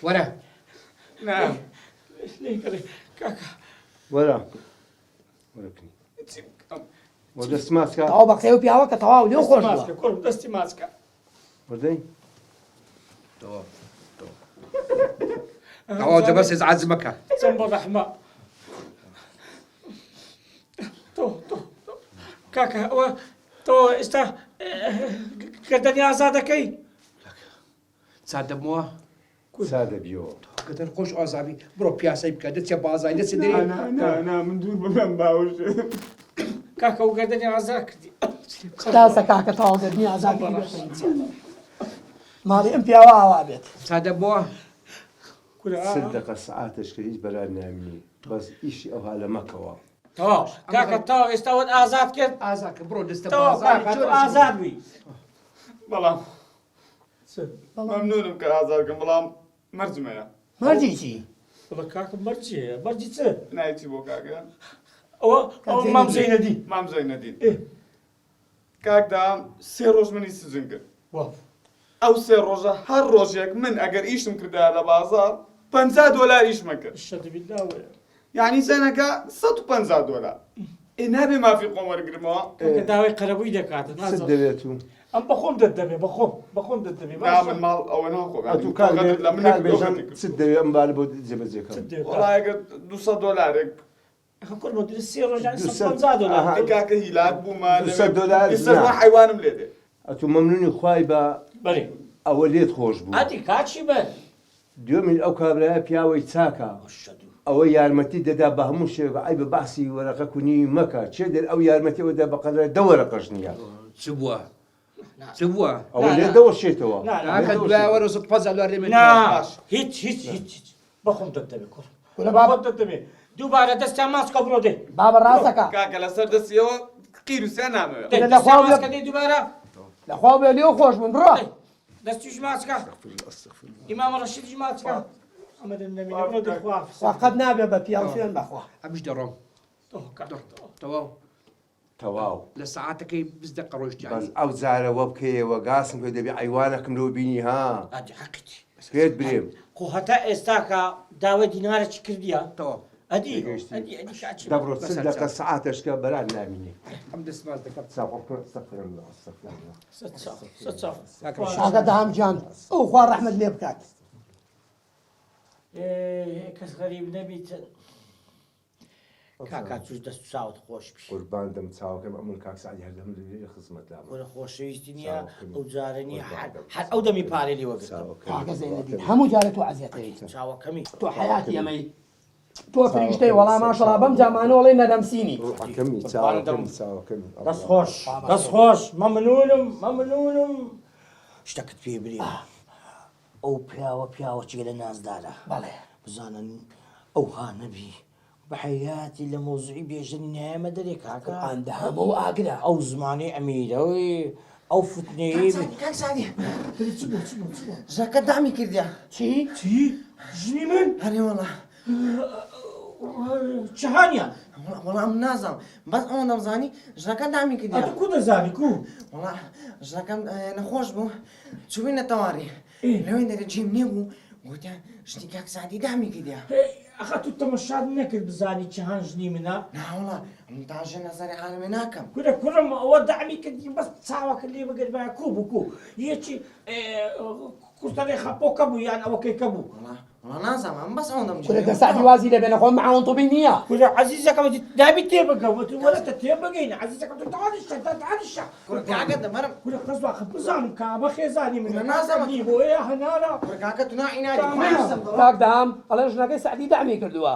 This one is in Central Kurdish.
وەرە وەرە وەرەکنی وە دەست ماسکە تەواو بە قسەی و پیاوە کە تەواو لێو خۆش بووە کۆڵ دەستی ماسکە وەردەی ئەوە جەبەر سێز عەز مەکە چەند بە ڕەحمە تۆ کاکە ئەوە تۆ ئێستا گەردەنی ئازادەکەی چاد دەبمەوە سادە بیەوە گەدەن خۆش ئازابی بڕۆ پیاسەی بکە دەچێ بازای دەچێ دەرێ نا من دوور ببەم باوش کاکە و گەردەنی ئازا کردی تاسە کاکە تەواو گەردنی ئازادی ماڵی ئەم پیاوە ئاوا بێت چاد دەبمەوە سد دقە سعاتش کە هیچ بەرار نامینی بەس ئیشی ئەوها لە مەکەوە تەواو کاکە تەواو ئێستا وەت ئازاد کرد ئازاکە بڕۆ دەستە تەواو کاکە تۆ ئازاد بووی بەڵام مەمنونم کە ئازارکەم بەڵام مەرجمەیە مەرجی چی بڵە کاکە مەرجێ مەرجی چ نایچی بۆ کاکە ئەوە مام زەینەدی مامزای نەدین کاکدام سێ ڕۆژ منی سجن کرد وا ئەو سێ ڕۆژە هەر ڕۆژێک من ئەگەر ئیشتم کردا لە بازار $50 ئیشمە کرد شەد بیلاوەیە یعنی سەنەکە $150 نابێ مافی خۆم وەرگرمەوە کاکە داوای قەرەبووی دەکاتە سد نازانم دەبێت و ئەم بەخۆم دەدەبێ بەخۆم دەدەبێ نا من ماڵ ئەوە ناخۆم ئەتو کار بێژان سد دەوێت ئەم بار بۆ جێبەجێکەوە وڵایەگە $200 خۆرمە درست سێ ڕۆژان $150 کاکە هیلات بوومە $200 ئێستا حیوانم لێ دێ ئەتو مەمنونی خوای بە بەێ ئەوە لێت خۆش بوو ئەدی کاچی بە دوێمیل ئەو کابرایە پیاوەی چاکە ئەوە یارمەتی دەدا بە هەموو شێوە ئای بە باسی وەرەقە کونی مەکە چێ دەر ئەو یارمەتیەوەدا بەقەدرە دە وەرەقەش نییە چ بووە چ بووە ئەوە لێ دەوەشێتەوە کاکە دوای وەرە $5 لێ هیچ بەخۆم دەدەبێ کوڕ کورە بابەت دەدەبێ دووبارە دەستیان ماسکە بڕۆ دێ بابە ڕاستەکە کاکە لەسەر دەستیەوە قیروسیان نامەوێت ماسکە دێ دووبارە لەخوا بێ لێو خۆش بوون بڕۆ دەستیش ماسکە ئیمامە ڕەشیدیش ماسکە ئەمە دەمێنێ بڕۆ دەخوا وەقت نابێ بە پیاو فێن بەخوا ئەمیش دەڕۆم تەواو تەواو لە سعاتەکەی بزدە قڕۆشتی بەس ئەو جارەوە بکەیەوە گاسم پێ دەبێ ئەیوانەکەم لەوە بینی ها حەقیتی پێت برێم خۆ هەتا ئێستاکە داوای دینارە چی کردیە تەواو ئەدی دەبڕۆ سد دقە سعاتشکە بەران نامینی ئەم دەستماز دەکەم شاگە دام جان ئەو خوا ڕەحمەت لێ بکات کەس غەریب نەبیت کاکا توش دەست و چاوت خۆش بی قوربان دەم چاوەکەم ئەمون کاکسعلی هەردەم لێ خزمەت دام وەرە خۆشەویستی نییە ئەو جارەنی هەر ئەو دەمی پارێ لێ وەگرت کاکە زەینەدین هەموو جارە تۆ عەزیەتەوەیت چاوەکەمی تۆ حەیاتی ئەمەی تۆ فریشتەی وەڵام ماشەڵا بەم جامانەوەڵێ نەدەمسینی دەست خۆش دەست خۆش مەمنونم شتەکەت پێ برێ ئەو پیاوەچی لە نازدارە بەڵێ بزانن ئەو ها نەبی بە حەیاتی لە مۆزوعی بێژنی نایەمە دەرێ کاکە ئەندە هەموو ئاگرا ئەو زمانی ئەمیرەوەی ئەو فتنەیە کاکسانی ژەکە دامی کردیا چی؟ ژنی من هەرێ وەڵا چهانیان وەڵام نازانم بەس ئەوە دەمزانی ژەکە دامی کردیا کو دەزانی کو وەڵا ژەکەم نەخۆش بوو چوبینە تەواری لەوێن دەرە جێم نییە بوو گوتیان ژنی کاکسادی دامی کردیا ئەخە تو تەمەشاد نەکرد بزانی چەهان ژنی منە ناوەڵا تاژە نەزاری عالمێ ناکەم کوڕم ئەوە دامی کردی بەس چاوەکە لێ بگەر بە کو بوو یەکی کوستەڵی خەپۆکە بوو یان ئەوەکەیکە بوو وەڵا نازانم بەس ئەوە دەم کورە کەسادی وازی لێ بێنە خۆم معاون توبی نییە کورە عەزیزەکەم دابی تێبگەوت وەرەتە تێبگەین عەزیزەکەم تو دانیشە کاکە دەمەرم کورە خەزوا بزانم کابە خێزانی من نازانم بۆ ئێ هەنارە کاکە تو نائیناری کاک دام ئەڵێ ژنەکەی سعدی دامی کردووە